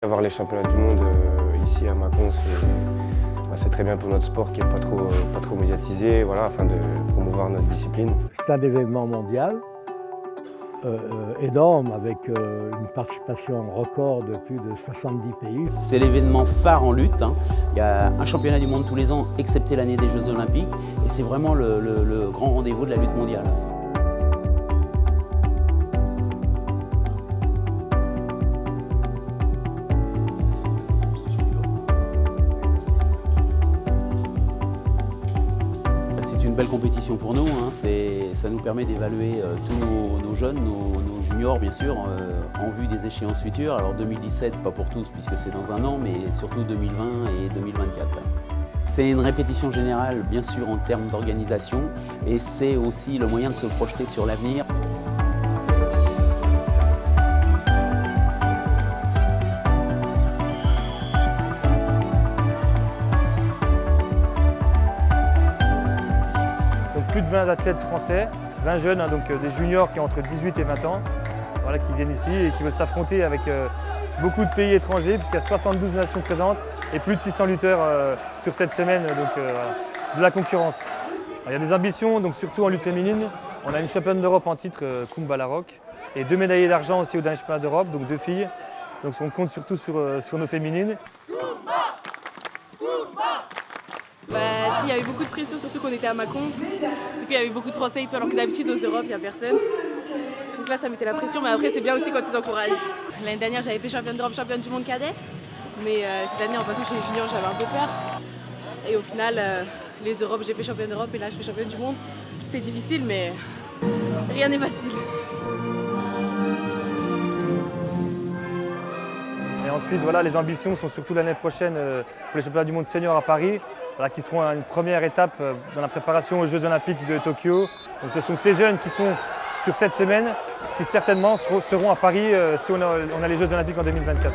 Avoir les championnats du monde ici à Mâcon, c'est très bien pour notre sport qui n'est pas trop médiatisé, voilà, afin de promouvoir notre discipline. C'est un événement mondial énorme avec une participation record de plus de 70 pays. C'est l'événement phare en lutte. Il y a un championnat du monde tous les ans, excepté l'année des Jeux Olympiques, et c'est vraiment le grand rendez-vous de la lutte mondiale. C'est une belle compétition pour nous, ça nous permet d'évaluer tous nos jeunes, nos juniors bien sûr, en vue des échéances futures. Alors 2017, pas pour tous puisque c'est dans un an, mais surtout 2020 et 2024. C'est une répétition générale bien sûr en termes d'organisation et c'est aussi le moyen de se projeter sur l'avenir. Plus de 20 athlètes français, 20 jeunes, donc des juniors qui ont entre 18 et 20 ans, voilà, qui viennent ici et qui veulent s'affronter avec beaucoup de pays étrangers, puisqu'il y a 72 nations présentes et plus de 600 lutteurs sur cette semaine, donc de la concurrence. Alors, il y a des ambitions, donc surtout en lutte féminine. On a une championne d'Europe en titre, Kumba Larocque, et 2 médaillés d'argent aussi au dernier championnat d'Europe, donc 2 filles. Donc on compte surtout sur nos féminines. Il y a eu beaucoup de pression, surtout qu'on était à Mâcon. Et puis il y avait beaucoup de Français et tout, alors que d'habitude aux Europes, il n'y a personne. Donc là, ça mettait la pression, mais après, c'est bien aussi quand ils encouragent. L'année dernière, j'avais fait championne d'Europe, championne du monde cadet. Mais cette année, en passant chez les juniors, j'avais un peu peur. Et au final, les Europes, j'ai fait championne d'Europe et là, je fais championne du monde. C'est difficile, mais rien n'est facile. Et ensuite, voilà, les ambitions sont surtout l'année prochaine pour les championnats du monde senior à Paris, voilà, qui seront une première étape dans la préparation aux Jeux Olympiques de Tokyo. Donc, ce sont ces jeunes qui sont sur cette semaine qui certainement seront à Paris si on a les Jeux Olympiques en 2024.